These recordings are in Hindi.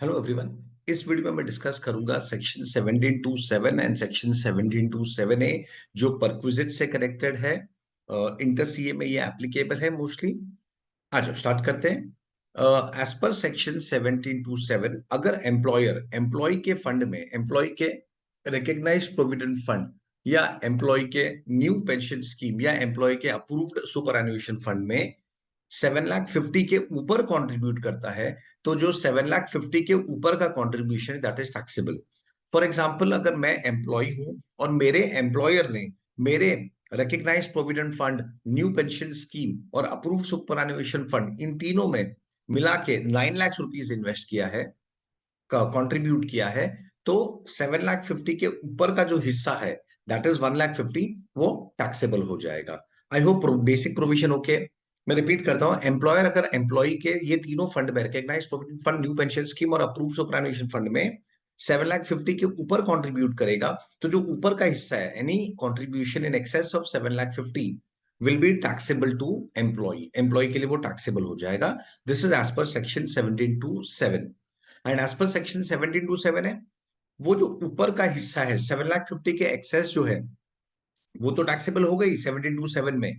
Hello everyone. इस वीडियो में मैं डिस्कस करूंगा सेक्शन 1727 एंड सेक्शन 1727A जो परक्विजिट से कनेक्टेड है। इंटर सीए में ये एप्लीकेबल है मोस्टली। आज स्टार्ट करते हैं। एज पर सेक्शन 1727 अगर एम्प्लॉय के फंड में एम्प्लॉय के रिकग्नाइज्ड प्रोविडेंट फंड या एम्प्लॉय के न्यू पेंशन स्कीम या एम्प्लॉय के अप्रूव्ड सुपर एन्युएशन फंड में 7,50,000 के ऊपर कंट्रीब्यूट करता है तो जो 7,50,000 के ऊपर का contribution that is taxable. For example, अगर मैं एम्प्लॉय हूं और मेरे एम्प्लॉयर ने मेरे recognised provident fund, new pension scheme और अप्रूव्ड सुपरएनुएशन फंड, इन तीनों में मिला के 9 लाख रुपीज इन्वेस्ट किया है, कंट्रीब्यूट किया है, तो 7,50,000 के ऊपर का जो हिस्सा है दैट इज 1,50,000, वो टैक्सेबल हो जाएगा। I hope basic provision okay. मैं रिपीट करता हूं, एम्प्लॉयर अगर एम्प्लॉय के ये तीनों फंड में, recognised provident fund, new pension scheme और अप्रूव्ड सुपरएनुएशन फंड में 7,50,000 के ऊपर कंट्रीब्यूट करेगा, तो जो ऊपर का हिस्सा है, any contribution in excess of 7,50,000 will be taxable to employ. Employ के लिए वो टैक्सेबल हो जाएगा। This is as per section 1727। And as per section 1727 है, वो जो ऊपर का हिस्सा है 7,50,000 के एक्सेस जो है वो तो टैक्सेबल हो गई 1727 में,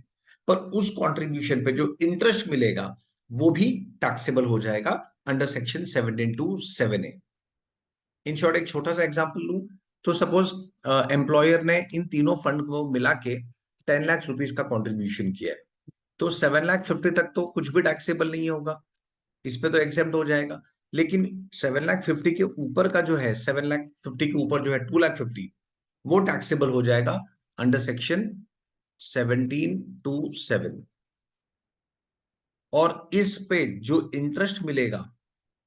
पर उस कंट्रीब्यूशन पे जो इंटरेस्ट मिलेगा वो भी टैक्सेबल हो जाएगा under section 1727A। In short, एक छोटा सा एग्जांपल लूं तो सपोज एम्प्लॉयर ने इन तीनों फंड को मिला के 10 लाख रुपीज का कंट्रीब्यूशन किया है, तो 7,50,000 तक तो कुछ भी टैक्सेबल नहीं होगा, इस पे तो एग्जेप्ट हो जाएगा। लेकिन 7,50,000 के ऊपर का जो है, 7,50,000 के ऊपर जो है 2,50,000, वो टैक्सेबल हो जाएगा अंडर सेक्शन 1727। और इस पे जो इंटरेस्ट मिलेगा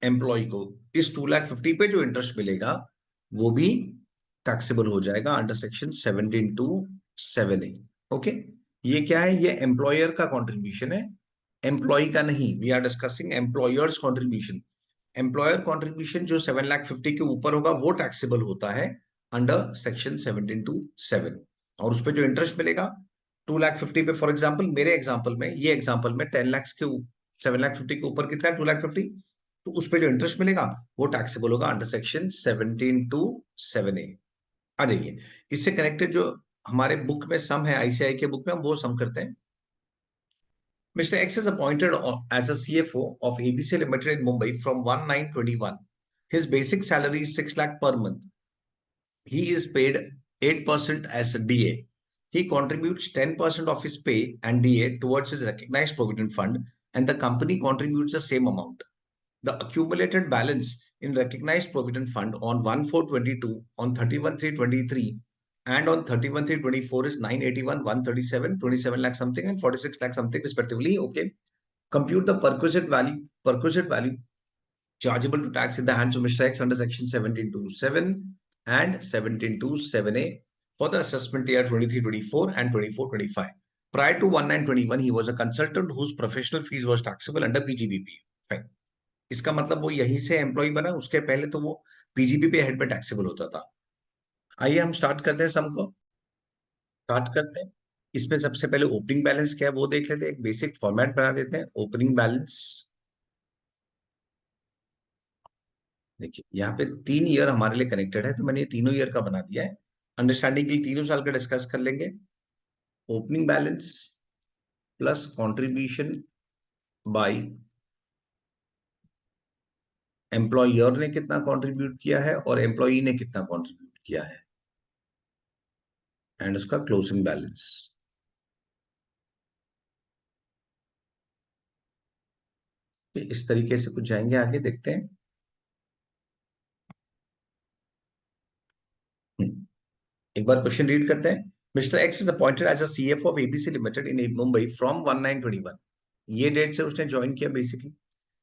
एम्प्लॉय को, इस 2,50,000 पे जो इंटरेस्ट मिलेगा वो भी टैक्सेबल हो जाएगा अंडर सेक्शन 1727A। ओके, ये क्या है? ये एम्प्लॉयर का कंट्रीब्यूशन है, एम्प्लॉय का नहीं। We are discussing employer's contribution. Employer contribution जो 7,50,000 के ऊपर होगा वो टैक्सेबल होता है अंडर सेक्शन 1727। और उस पर जो इंटरेस्ट मिलेगा 2,50,000 पे, फॉर एग्जाम्पल मेरे एग्जाम्पल में, ये एग्जाम्पल में 10 लाख के 7,50,000 के ऊपर कितना है? 2,50,000। तो उस पर जो इंटरेस्ट मिलेगा वो टैक्सेबल होगा अंडर सेक्शन 1727A। आ जाइए, इससे कनेक्टेड जो हमारे बुक में सम है, आईसीआई के बुक में, हम वो सम करते हैं। Mr. X is appointed as a CFO of ABC Limited in Mumbai from 1/9/21. His basic salary is 6 lakh per month. He is paid 8% as a DA. He contributes 10% of his pay and DA towards his recognized provident fund, and the company contributes the same amount. The accumulated balance in recognized provident fund on 1/4/22, on 31/3/23, and on 31/3/24 is 981, 137, 27 lakh something, and 46 lakh something respectively. Okay. Compute the perquisite value chargeable to tax in the hands of Mr. X under section 1727 and 1727A for the assessment year 23-24 and 24-25. Prior to 1/9/21, he was a consultant whose professional fees was taxable under PGBP. Fine. इसका मतलब वो यहीं से एम्प्लॉय बना, उसके पहले तो वो पीजीबी पे हेड पे टैक्सेबल होता था। आइए हम स्टार्ट करते हैं, सम को स्टार्ट करते हैं। इसमें सबसे पहले ओपनिंग बैलेंस क्या है वो देख लेते हैं, एक बेसिक फॉर्मेट बना देते हैं। ओपनिंग बैलेंस, देखिए यहाँ पे 3 ईयर हमारे लिए कनेक्टेड है, तो मैंने ये तीनों ईयर का बना दिया है। अंडरस्टैंडिंग के लिए तीनों साल का डिस्कस कर लेंगे। Opening balance plus contribution by employer ने कितना कंट्रीब्यूट किया है और एम्प्लॉई ने कितना कंट्रीब्यूट किया है, एंड उसका क्लोजिंग बैलेंस। इस तरीके से कुछ जाएंगे, आगे देखते हैं। एक बार क्वेश्चन रीड करते हैं। Mister X is appointed as a CFO of ABC limited in Mumbai from 1/9/21। ये डेट से उसने ज्वाइन किया basically.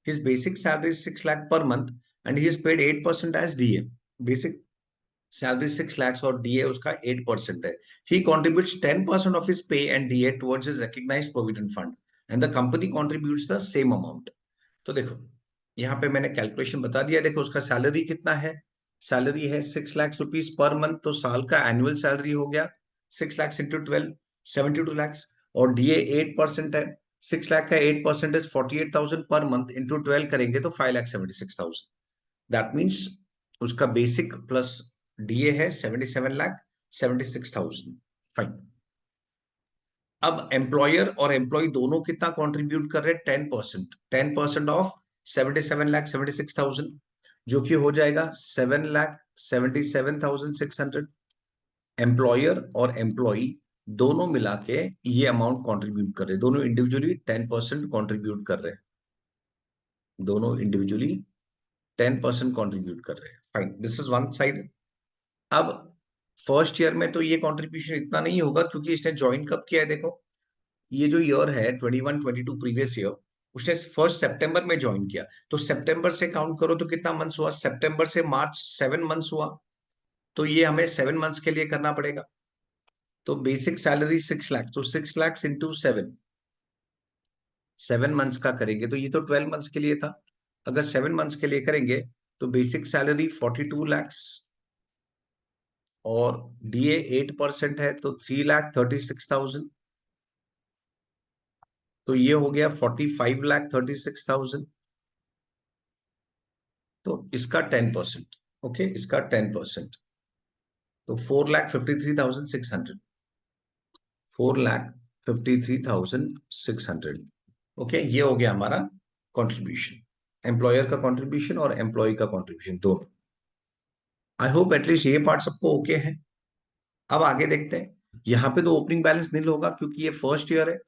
His basic salary 6 lakh per month and he is paid 8% as DA. Basic salary 6 lakhs और डीए उसका 8% है। ही contributes 10% of his pay and DA towards his recognized provident fund and the company contributes the same amount। तो देखो यहाँ पे मैंने कैलकुलेशन बता दिया। देखो उसका सैलरी कितना है, सैलरी है 6 लाख रुपीज पर मंथ, तो साल का एनुअल सैलरी हो गया 6 lakhs इंटू 12, 72 lakhs। और डीए 8% है, 6 लाख का 8% 48,000 पर मंथ, इंटू 12 करेंगे तो 5,76,000। दैट मीन्स उसका बेसिक प्लस डीए है 77,76,000। फाइन। अब एम्प्लॉयर और एम्प्लॉय दोनों कितना कंट्रीब्यूट कर रहे हैं? 10%। 10% ऑफ 77,76,000, जो कि हो जाएगा 7,77,600। एम्प्लॉयर और एम्प्लॉय दोनों मिला के ये अमाउंट कंट्रीब्यूट कर रहे हैं, दोनों इंडिविजुअली 10% कंट्रीब्यूट कर रहे हैं, दोनों इंडिविजुअली 10% कंट्रीब्यूट कर रहे हैं। Fine, this is one side. अब फर्स्ट ईयर में तो ये कंट्रीब्यूशन इतना नहीं होगा, क्योंकि इसने ज्वाइन कब किया है? देखो, ये जो ईयर है 21-22 प्रीवियस ईयर, उसने 1 सितंबर में ज्वाइन किया, तो सितंबर से काउंट करो तो कितना मंथ्स हुआ? सितंबर से मार्च 7 मंथ्स हुआ, तो ये हमें 7 मंथ्स के लिए करना पड़ेगा। तो बेसिक सैलरी 6 लाख, तो 6 लाख इंटू 7 मंथ्स का करेंगे तो ये तो 12 मंथ्स के लिए था। अगर 7 मंथ्स के लिए करेंगे तो बेसिक सैलरी 42 lakhs, और डीए 8% है तो 3,36,000, तो ये हो गया 45,36,000। तो इसका 10%, ओके, इसका 10%, तो 4,53,600, 4,53,600। ओके, ये हो गया हमारा कंट्रीब्यूशन, एम्प्लॉयर का कंट्रीब्यूशन और एम्प्लॉय का कंट्रीब्यूशन दोनों। आई होप एटलीस्ट ये पार्ट सबको ओके है। अब आगे देखते हैं। यहाँ पे तो ओपनिंग बैलेंस नील होगा क्योंकि ये फर्स्ट ईयर है,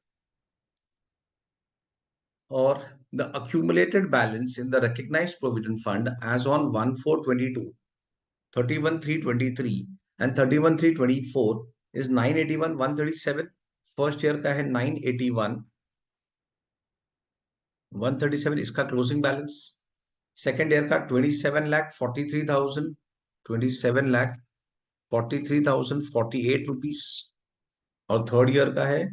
और the accumulated balance in the recognized provident fund as on 1/4/22, 31/3/23 and 31/3/24 is 981,137। First year का है 981,137, इसका क्लोजिंग बैलेंस। सेकेंड ईयर का 27,43,000, 27,43,048 रुपीज, और थर्ड ईयर का है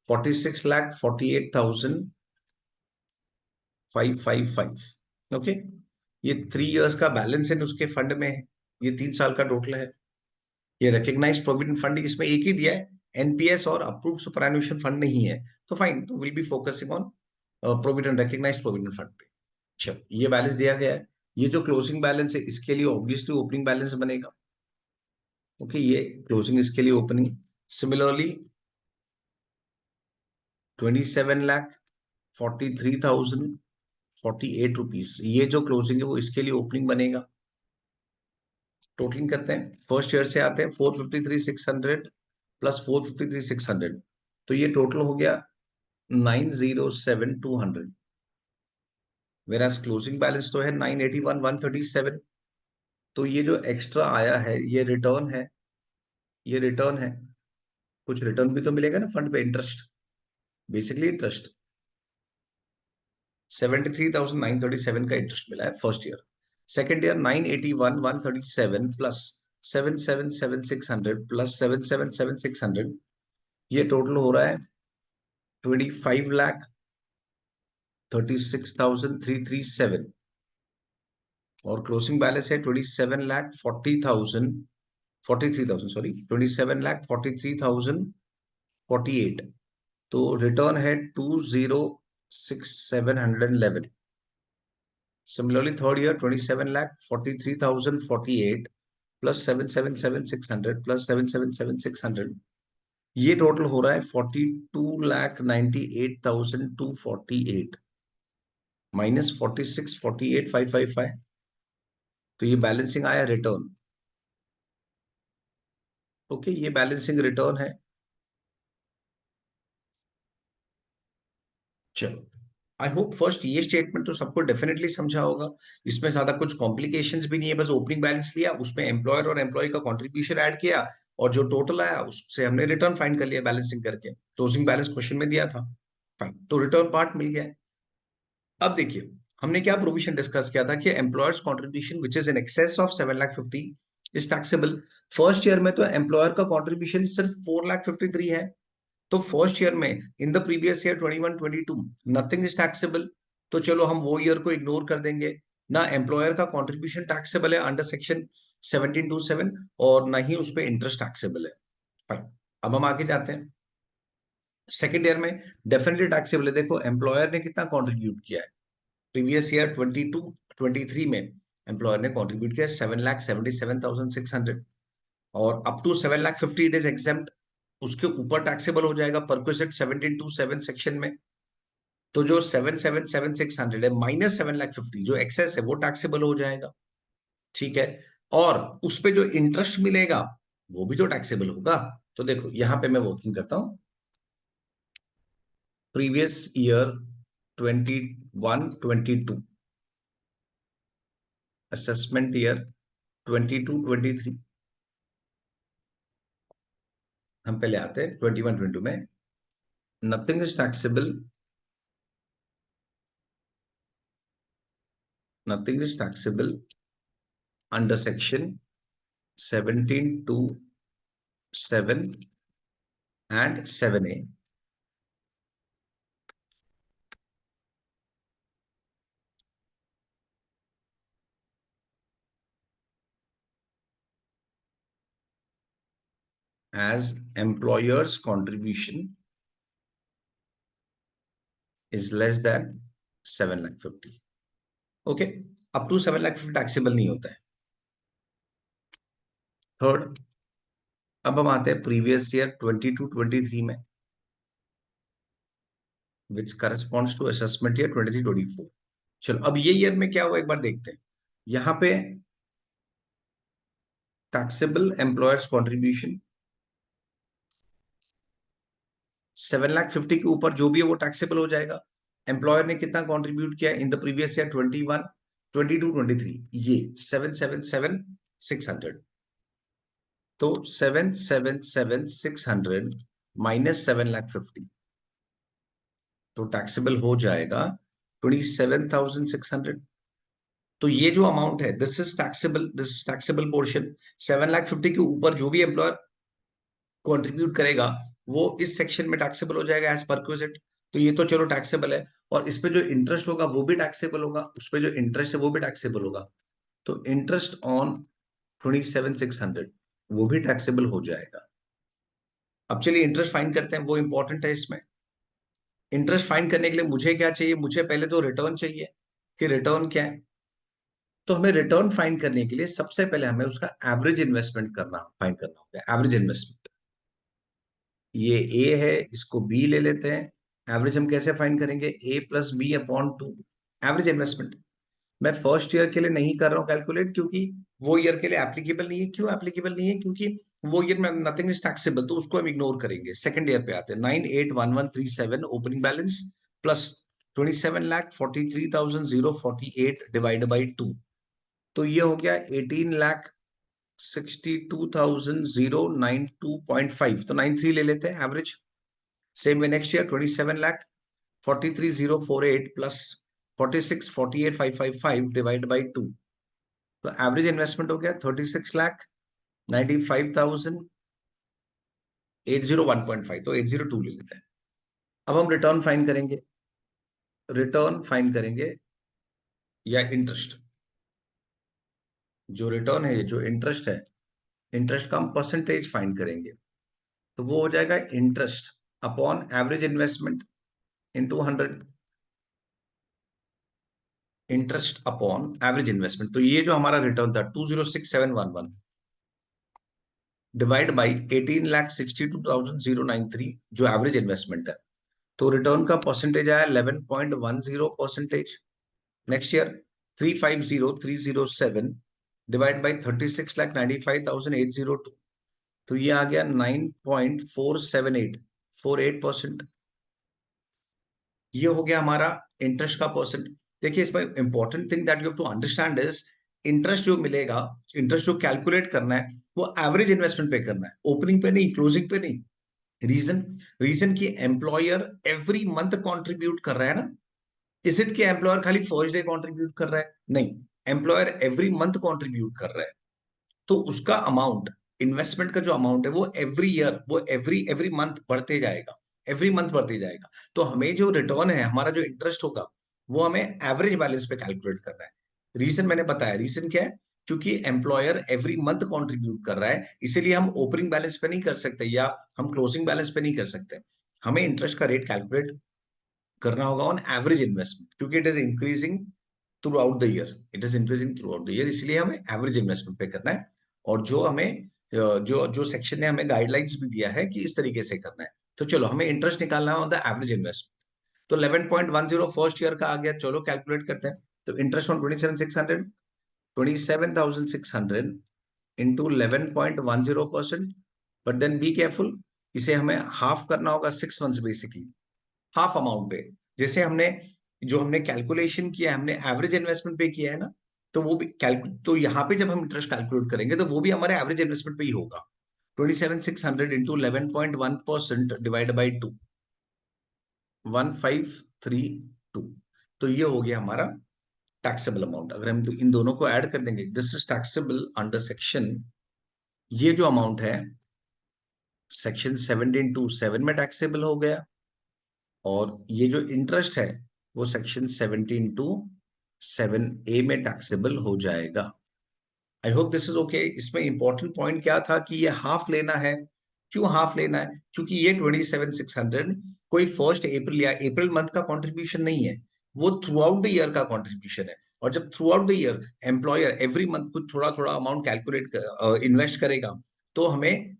46,48,555। ओके, ये 3 इयर्स का बैलेंस है उसके फंड में है, ये 3 साल का टोटल है। ये रिकग्नाइज्ड प्रोविडेंट फंड इसमें एक ही दिया है, एनपीएस और अप्रूव्ड सुपरएनुएशन फंड नहीं है, तो फाइन, तो will be focusing on provident, recognised provident fund पे। चलो, ये बैलेंस दिया गया है। ये जो क्लोजिंग बैलेंस है इसके लिए ऑब्वियसली ओपनिंग बैलेंस बनेगा। ओके, ये क्लोजिंग इसके लिए ओपनिंग। सिमिलरली 27,43,048 रुपीज, ये जो क्लोजिंग है वो इसके लिए ओपनिंग बनेगा। टोटलिंग करते हैं, फर्स्ट ईयर से आते हैं, 453,600 प्लस 453,600, तो ये टोटल हो गया 907,200। वेराज क्लोजिंग बैलेंस तो है 981,137। तो ये जो एक्स्ट्रा आया है ये रिटर्न है, ये रिटर्न है, कुछ रिटर्न भी तो मिलेगा ना फंड पे, इंटरेस्ट, बेसिकली इंटरेस्ट। 73,937 का इंटरेस्ट मिला है first year. Second year 981,137 plus 777,600 plus 777,600, ये टोटल हो रहा है 25,36,337, और क्लोजिंग बैलेंस है 27,40,000, 43,000, सॉरी, 27,43,048। तो रिटर्न है 206,711। Similarly third year 27,43,048 plus 777,600 plus 777,600, ये टोटल हो रहा है 42,98,248 माइनस 46,48,555। तो ये बैलेंसिंग आया रिटर्न। ओके, ये बैलेंसिंग रिटर्न है। चलो, आई होप फर्स्ट ये स्टेटमेंट तो सबको डेफिनेटली समझा होगा, इसमें ज्यादा कुछ कॉम्प्लिकेशंस भी नहीं है, बस ओपनिंग बैलेंस लिया, उसमें एम्प्लॉयर और एम्प्लॉय का कंट्रीब्यूशन ऐड किया, और जो टोटल आया उससे हमने रिटर्न फाइंड कर लिया बैलेंसिंग करके, क्लोजिंग बैलेंस क्वेश्चन में दिया था। फाइन, तो रिटर्न पार्ट मिल गया है। अब देखिए, हमने क्या प्रोविजन डिस्कस किया था कि employers contribution which is in excess of 7,50,000 is taxable. First year में तो एम्प्लॉयर का कंट्रीब्यूशन सिर्फ 4,53,000 है, तो फर्स्ट ईयर में in the previous year 21-22 nothing is taxable, तो चलो हम वो ईयर को इग्नोर कर देंगे। ना एम्प्लॉयर का कंट्रीब्यूशन टैक्सेबल है अंडर सेक्शन 1727, और ना ही उस पर इंटरेस्ट टैक्सेबल है। फाइन, अब हम आगे जाते हैं। सेकेंड ईयर में डेफिनेटली टैक्सेबल है। देखो, एम्प्लॉयर ने कितना कॉन्ट्रीब्यूट किया है प्रीवियस ईयर 22-23 में, एम्प्लॉयर ने कंट्रीब्यूट किया 7,77,600 और up to 7,50,000 it is exempt, उसके ऊपर टैक्सेबल हो जाएगा परक्विजिट 1727 सेक्शन में। तो जो 7,77,600 है माइनस 7,50,000 जो एक्सेस है वो टैक्सेबल हो जाएगा, ठीक है। और उस पे जो इंटरेस्ट मिलेगा वो भी तो टैक्सेबल होगा। तो देखो यहां पे मैं वर्किंग करता हूं, प्रीवियस ईयर 21-22, असेसमेंट ईयर 22-23, हम पहले आते हैं 21-22 में। Nothing is taxable, nothing is taxable under section 1727 and 7A as employer's contribution is less than 7,50,000। Okay, up to 7,50,000 taxable नहीं होता है। थर्ड, अब हम आते हैं प्रीवियस ईयर 22-23 में, विच करस्पॉन्ड्स टू असेसमेंट ईयर 23-24। चलो अब ये ईयर में क्या हुआ एक बार देखते हैं। यहां पे टैक्सेबल एम्प्लॉयर्स कॉन्ट्रीब्यूशन 7,50,000 के ऊपर जो भी है वो टैक्सेबल हो जाएगा। एम्प्लॉयर ने कितना कंट्रीब्यूट किया इन द प्रीवियस ईयर 21, 22, 23, ये 7,77,600। तो 7,77,600 माइनस 7,50,000 तो टैक्सेबल हो जाएगा 27,600। तो ये जो अमाउंट है this is taxable, this is taxable portion. 7,50,000 के ऊपर जो भी एम्प्लॉयर कंट्रीब्यूट करेगा वो इस सेक्शन में टैक्सेबल हो जाएगा एज परक्विजिट। तो ये तो चलो टैक्सेबल है, और इस पे जो इंटरेस्ट होगा वो भी टैक्सेबल होगा, उस पे जो इंटरेस्ट है वो भी टैक्सेबल होगा। तो इंटरेस्ट ऑन 27,600 वो भी टैक्सेबल हो जाएगा। अब चलिए इंटरेस्ट फाइंड करते हैं, वो इंपॉर्टेंट है इसमें। इंटरेस्ट फाइंड करने के लिए मुझे क्या चाहिए, मुझे पहले तो रिटर्न चाहिए कि रिटर्न क्या है। तो हमें रिटर्न फाइंड करने के लिए सबसे पहले हमें उसका एवरेज इन्वेस्टमेंट करना फाइंड करना होगा, एवरेज इन्वेस्टमेंट। ये ए है, इसको बी ले लेते हैं। एवरेज हम कैसे फाइंड करेंगे, a plus b upon 2, average investment. मैं फर्स्ट ईयर के लिए नहीं कर रहा हूं कैलकुलेट, क्योंकि वो ईयर के लिए एप्लीकेबल नहीं है। क्यों एप्लीकेबल नहीं है, क्योंकि वो ईयर में नथिंग इज टैक्सेबल, तो उसको हम इग्नोर करेंगे। सेकंड ईयर पे आते हैं, 981137 opening balance plus 27,43,048 divide by 2, तो ये हो गया 18,62,092.5, तो 93 ले लेते हैं average. Same way next year 27,43,048 plus 46,48,555 divide by 2, तो एवरेज इन्वेस्टमेंट हो गया 36,95,801.5, तो 802 ले लेते हैं। अब हम रिटर्न फाइंड करेंगे, रिटर्न फाइंड करेंगे या इंटरेस्ट, जो रिटर्न है जो इंटरेस्ट है, इंटरेस्ट का हम परसेंटेज फाइंड करेंगे। तो वो हो जाएगा interest upon average investment into 100, interest upon average investment. तो ये जो हमारा रिटर्न था 206,711 डिवाइड बाई 18,62,093 जो एवरेज इन्वेस्टमेंट है, तो रिटर्न का परसेंटेज आया 11.10%। नेक्स्ट ईयर 350,307 डिवाइड बाई 36,95,802, तो ये आ गया 9.47848%। ये हो गया हमारा इंटरेस्ट का परसेंट। देखिए इसमें important thing that you have to understand is, interest जो मिलेगा, इंटरेस्ट जो कैलकुलेट करना है वो एवरेज इन्वेस्टमेंट पे करना है, ओपनिंग पे नहीं, क्लोजिंग पे नहीं। रीजन, रीजन की एम्प्लॉयर एवरी मंथ कंट्रीब्यूट कर रहा है ना। इज इट कि एम्प्लॉयर खाली फर्स्ट डे कंट्रीब्यूट कर रहा है, नहीं, एम्प्लॉयर एवरी मंथ कंट्रीब्यूट कर रहा है। तो उसका अमाउंट, इन्वेस्टमेंट का जो अमाउंट है वो एवरी ईयर, वो एवरी एवरी मंथ बढ़ते जाएगा, एवरी मंथ बढ़ते जाएगा। तो हमें जो रिटर्न है, हमारा जो इंटरेस्ट होगा, वो हमें एवरेज बैलेंस पे कैलकुलेट करना है। रीजन मैंने बताया, रीजन क्या है, क्योंकि एम्प्लॉयर एवरी मंथ कंट्रीब्यूट कर रहा है, इसीलिए हम ओपनिंग बैलेंस पे नहीं कर सकते या हम क्लोजिंग बैलेंस पे नहीं कर सकते। हमें इंटरेस्ट का रेट कैलकुलेट करना होगा ऑन एवरेज इन्वेस्टमेंट, क्योंकि it is increasing through out the year, it is increasing through out the year, इसलिए हमें एवरेज इन्वेस्टमेंट पे करना है। और जो हमें जो जो सेक्शन ने हमें गाइडलाइंस भी दिया है कि इस तरीके से करना है। तो चलो हमें इंटरेस्ट निकालना है ऑन द एवरेज इन्वेस्टमेंट। तो 11.10 फर्स्ट ईयर का आ गया, चलो कैलकुलेट करते हैं। तो interest on 27,600, 27,600 into 11.10%। But then be careful, इसे हमें हाफ करना होगा 6 मंथ्स बेसिकली, हाफ अमाउंट पे। जैसे हमने जो हमने कैलकुलेशन किया, हमने एवरेज इन्वेस्टमेंट पे किया है ना, तो वो भी तो यहाँ पे जब हम इंटरेस्ट कैलकुलेट करेंगे तो वो भी हमारे एवरेज इन्वेस्टमेंट पे ही होगा। 27,600 इंटू 11.1% डिवाइड बाई 2, 1532। तो ये हो गया हमारा टैक्सेबल अमाउंट। अगर हम तो इन दोनों को ऐड कर देंगे, this is taxable under section, ये जो अमाउंट है सेक्शन 17(2)(7) में टैक्सेबल हो गया, और ये जो इंटरेस्ट है वो सेक्शन 17(2)(7)(a) में टैक्सेबल हो जाएगा। आई होप दिस इज ओके। इसमें इंपॉर्टेंट पॉइंट क्या था कि ये हाफ लेना है। क्यों हाफ लेना है? क्योंकि ये 27,600 कोई 1 अप्रैल या अप्रैल मंथ का कंट्रीब्यूशन नहीं है, वो थ्रू आउट द ईयर का कंट्रीब्यूशन है। और जब through out the year employer every month कुछ थोड़ा थोड़ा अमाउंट कैलकुलेट इन्वेस्ट करेगा, तो हमें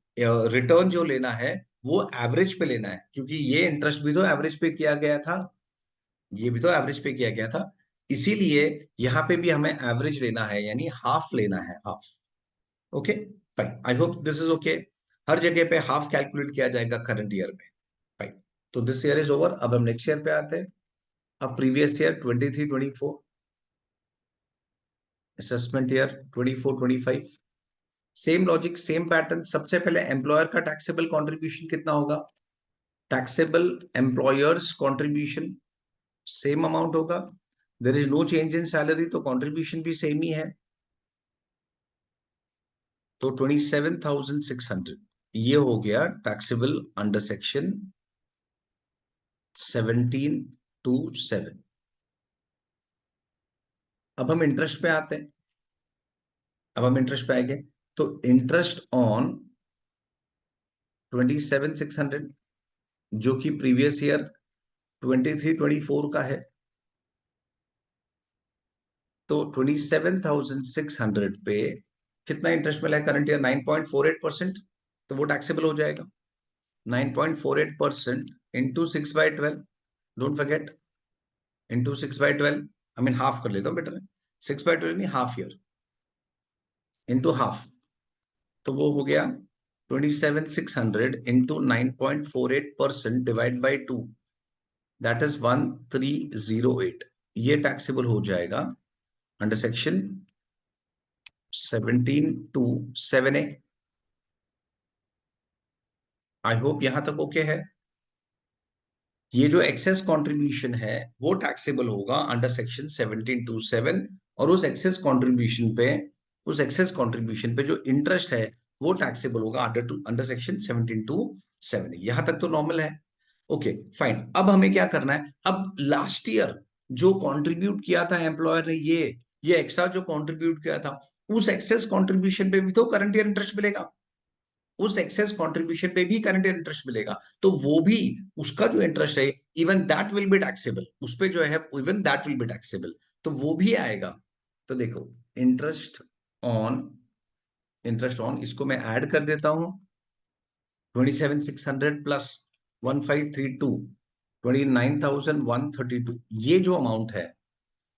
रिटर्न जो लेना है वो एवरेज पे लेना है, क्योंकि ये इंटरेस्ट भी तो एवरेज पे किया गया था, ये भी तो एवरेज पे किया गया था। इसीलिए यहाँ पे भी हमें एवरेज लेना है, यानी हाफ लेना है, half. Okay, fine, I hope this is okay. हर जगह पे हाफ कैलकुलेट किया जाएगा करंट ईयर में। फाइन, तो दिस ईयर इज ओवर। अब हम नेक्स्ट ईयर पे आते हैं। अब previous year 23-24, assessment year 24-25, same logic same pattern. सबसे पहले एम्प्लॉयर का टैक्सेबल कॉन्ट्रीब्यूशन कितना होगा? Taxable employers contribution same amount होगा। There is no change in salary, तो कॉन्ट्रीब्यूशन भी सेम ही है। तो 27,600 ये हो गया टैक्सेबल अंडर सेक्शन 17(2)(7). अब हम इंटरेस्ट पे आते हैं। अब हम इंटरेस्ट पे आएंगे, तो इंटरेस्ट ऑन 27,600 जो कि प्रीवियस ईयर 23-24 का है, तो 27,600 पे कितना इंटरेस्ट मिला है करंट ईयर? 9.48%, तो वो टैक्सेबल हो जाएगा। 9.48% into 6/12, don't forget, into 6/12, I mean half कर लेता हूँ बेटर है, 6/12 नहीं, हाफ ईयर इंटू हाफ, तो वो हो गया 27,600 into 9.48% divide by 2, that is 1308। ये टैक्सेबल हो जाएगा under section 17(2)(7)(a). I hope यहां तक ओके है। ये जो एक्सेस कंट्रीब्यूशन है वो टैक्सेबल होगा अंडर सेक्शन 17(2)(7), और उस एक्सेस कंट्रीब्यूशन पे जो इंटरेस्ट है वो टैक्सेबल होगा अंडर सेक्शन 17(2)(7). यहां तक तो नॉर्मल है। Okay, fine. अब हमें क्या करना है? अब लास्ट ईयर जो कंट्रीब्यूट किया था एम्प्लॉयर ने, ये एक्स्ट्रा जो कंट्रीब्यूट किया था, उस एक्सेस कंट्रीब्यूशन पे भी तो करंट ईयर इंटरेस्ट मिलेगा, उस एक्सेस कंट्रीब्यूशन पे भी करंट ईयर इंटरेस्ट मिलेगा। तो वो भी, उसका जो इंटरेस्ट है, even that will be taxable, उस पे जो है even that will be taxable, तो वो भी आएगा। तो देखो, इंटरेस्ट ऑन, इसको मैं ऐड कर देता हूं, 27,600 प्लस 1532, 29,132, ये जो अमाउंट है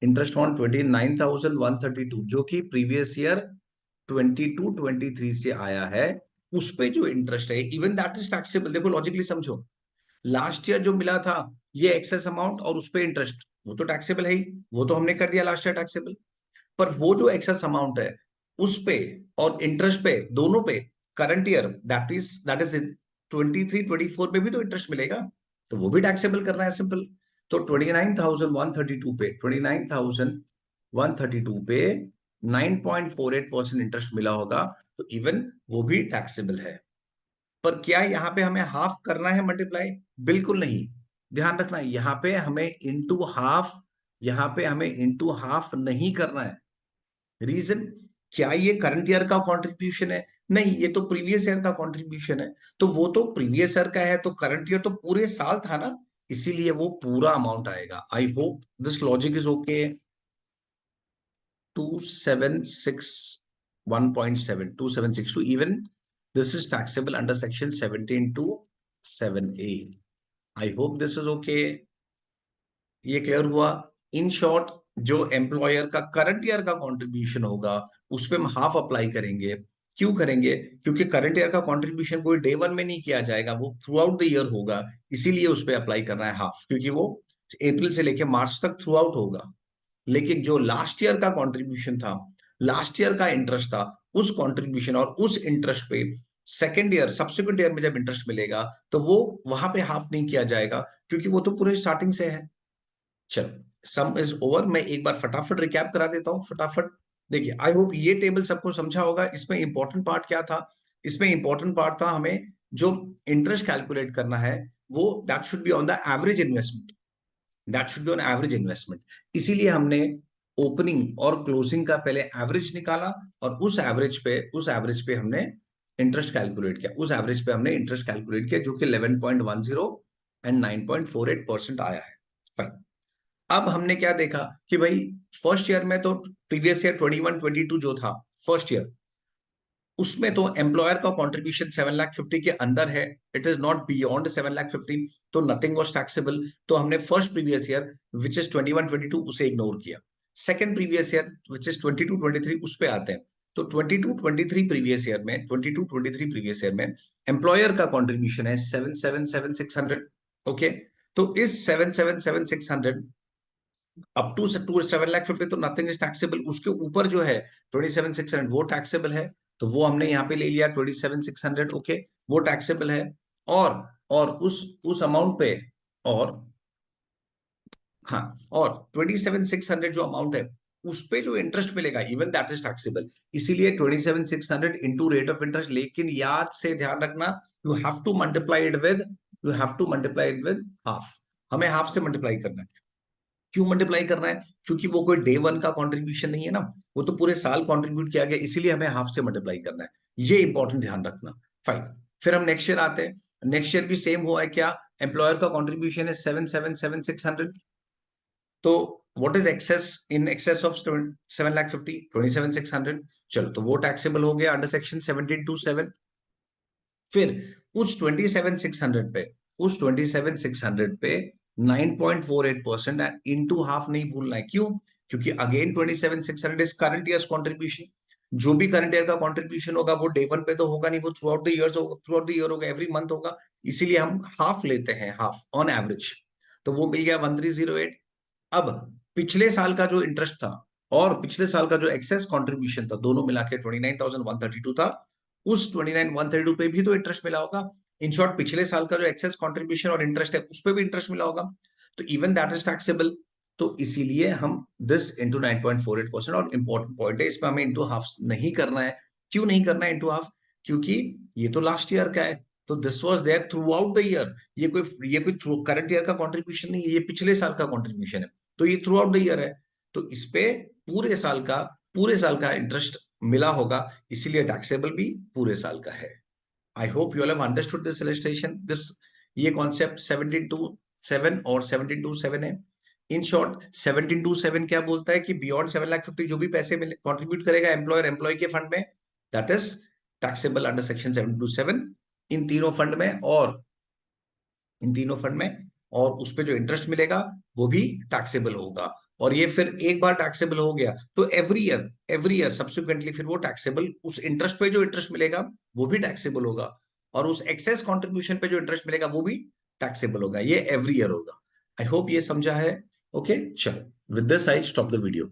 इंटरेस्ट ऑन 29,132 जो कि प्रीवियस ईयर 22-23 से आया है, उस पे जो इंटरेस्ट है इवन दैट इज टैक्सेबल। देखो लॉजिकली समझो, लास्ट ईयर जो मिला था ये एक्सेस अमाउंट और उस पे इंटरेस्ट, वो तो टैक्सेबल है ही, वो तो हमने कर दिया लास्ट ईयर टैक्सेबल। पर वो जो एक्सेस अमाउंट है उस पे और इंटरेस्ट पे, दोनों पे करंट ईयर दैट इज 23-24 में भी तो इंटरेस्ट मिलेगा, तो वो भी टैक्सेबल करना है, सिंपल। तो 29,132 पे, 29,132 पे 9.48% इंटरेस्ट मिला होगा, तो इवन वो भी टैक्सेबल है। पर क्या यहाँ पे हमें हाफ करना है मल्टीप्लाई? बिल्कुल नहीं। ध्यान रखना, यहाँ पे हमें इंटू हाफ, यहाँ पे हमें इंटू हाफ नहीं करना है। रीजन, क्या ये करंट ईयर का कंट्रीब्यूशन है? नहीं, ये तो प्रीवियस ईयर का कंट्रीब्यूशन है। तो वो तो प्रीवियस ईयर का है, तो करंट ईयर तो पूरे साल था ना, इसीलिए वो पूरा अमाउंट आएगा। आई hope this logic is okay. 2761.7, 2762. Even this is taxable under section 1727A. I hope this is okay. ये क्लियर हुआ? इन शॉर्ट, जो एम्प्लॉयर का करंट ईयर का कंट्रीब्यूशन होगा उस पे हम हाफ अप्लाई करेंगे। क्यों करेंगे? क्योंकि करंट ईयर का कंट्रीब्यूशन कोई डे वन में नहीं किया जाएगा, वो थ्रू आउट द ईयर होगा, इसीलिए उस पे अप्लाई करना है हाफ, क्योंकि वो अप्रैल से लेके मार्च तक थ्रू आउट होगा। लेकिन जो लास्ट ईयर का कंट्रीब्यूशन था, लास्ट ईयर का इंटरेस्ट था, उस कंट्रीब्यूशन और उस इंटरेस्ट पे सेकेंड ईयर सब्सिक्वेंट ईयर में जब इंटरेस्ट मिलेगा तो वो वहां पे हाफ नहीं किया जाएगा, क्योंकि वो तो पूरे स्टार्टिंग से है। चलो, सम इज ओवर। मैं एक बार फटाफट रिकैप करा देता हूं, फटाफट देखिए। आई होप ये टेबल सबको समझा होगा। इसमें इंपॉर्टेंट पार्ट क्या था? इसमें इंपॉर्टेंट पार्ट था हमें जो इंटरेस्ट कैलकुलेट करना है वो that should be on the average investment, that should be on average investment. इसीलिए हमने ओपनिंग और क्लोजिंग का पहले एवरेज निकाला और उस एवरेज पे हमने इंटरेस्ट कैलकुलेट किया, उस एवरेज पे हमने इंटरेस्ट कैलकुलेट किया जो कि 11.10 एंड 9.48% आया है। फाइन। अब हमने क्या देखा कि भाई फर्स्ट ईयर में तो प्रीवियस ईयर 21-22 जो था फर्स्ट ईयर, उसमें तो एम्प्लॉयर का कंट्रीब्यूशन 7,50,000 के अंदर है, इट इज नॉट बियॉन्ड 7,50,000, तो नथिंग वाज टैक्सेबल। तो हमने first previous year which is 21-22 उसे इग्नोर किया। Second previous year which is 22-23 उस पे आते हैं। तो 22-23 प्रीवियस ईयर में, 22-23 प्रीवियस ईयर में एम्प्लॉयर का कॉन्ट्रीब्यूशन है 7,777,600। ओके, तो इस 7,777,600 अप टू 7,50,000 तो नथिंग इज टैक्सेबल। उसके ऊपर जो है 27,600 वो टैक्सेबल है, तो वो हमने यहाँ पे ले लिया 27,600। ओके, वो टैक्सेबल है। और उस अमाउंट पे, और हाँ, और 27,600 जो अमाउंट है उस पे जो इंटरेस्ट मिलेगा इवन दैट इज टैक्सेबल। इसीलिए 27,600 इंटू रेट ऑफ इंटरेस्ट। लेकिन याद से ध्यान रखना, you have to multiply it with, you have to multiply it with half. हमें हाफ से मल्टीप्लाई करना है। क्यों मल्टीप्लाई करना है? क्योंकि वो कोई डे वन का कंट्रीब्यूशन नहीं है ना, वो तो पूरे साल कंट्रीब्यूट किया गया, इसीलिए हमें हाफ से मल्टीप्लाई करना है। ये इंपॉर्टेंट ध्यान रखना। फाइन। फिर हम नेक्स्ट ईयर आते हैं। नेक्स्ट ईयर भी सेम हुआ है क्या? एम्प्लॉयर का कंट्रीब्यूशन है 7,777,600। तो what is excess in excess of 7,50,000? 27,600। चलो, तो वो टैक्सेबल हो गया अंडर सेक्शन 1727। फिर उस 27,600 पे, उस 27,600 पे 9.48% इंटू हाफ नहीं भूलना है। क्यों? क्योंकि again 27,600 is current years contribution. जो भी करंट ईयर का कंट्रीब्यूशन होगा वो डे वन पे तो होगा नहीं, वो थ्रू आउट द ईयर होगा, थ्रू आउट द ईयर होगा, एवरी मंथ होगा। इसीलिए हम हाफ लेते हैं, हाफ ऑन एवरेज। तो वो मिल गया 1308। अब पिछले साल का जो इंटरेस्ट था और पिछले साल का जो एक्सेस कंट्रीब्यूशन था, दोनों मिला के 29,132 था। उस 29,132 पे भी तो इंटरेस्ट मिला होगा। इन शॉर्ट, पिछले साल का जो एक्सेस कंट्रीब्यूशन और इंटरेस्ट है उस पे भी इंटरेस्ट मिला होगा, तो इवन दैट इज टैक्सेबल। तो इसीलिए हम दिस इंटू 9.48%। और इंपॉर्टेंट पॉइंट है, इसमें हमें इंटू हाफ नहीं करना है। क्यों नहीं करना है इंटू हाफ? क्योंकि ये तो लास्ट ईयर का है, तो this was there throughout the year. ये कोई करंट ईयर का कंट्रीब्यूशन नहीं है, ये पिछले साल का कंट्रीब्यूशन है, तो ये थ्रू आउट द ईयर है। तो इस पे पूरे साल का इंटरेस्ट मिला होगा, इसीलिए टैक्सेबल भी पूरे साल का है। I hope you all have understood this illustration, this ये कॉन्सेप्ट 1727 और 1727 है। इन शॉर्ट 1727 क्या बोलता है कि बियॉन्ड 7,50,000 जो भी पैसे कंट्रीब्यूट करेगा एम्प्लॉयर एम्प्लॉय के फंड में, that is taxable under section 727 इन तीनों फंड में। और इन तीनों फंड में, और उस पे जो इंटरेस्ट मिलेगा वो भी टैक्सेबल होगा। और ये फिर एक बार टैक्सेबल हो गया तो एवरी ईयर सब्सिक्वेंटली फिर वो टैक्सेबल, उस इंटरेस्ट पे जो इंटरेस्ट मिलेगा वो भी टैक्सेबल होगा, और उस एक्सेस कंट्रीब्यूशन पे जो इंटरेस्ट मिलेगा वो भी टैक्सेबल होगा। ये एवरी ईयर होगा। आई होप ये समझा है। ओके, चलो, with this I stop the video.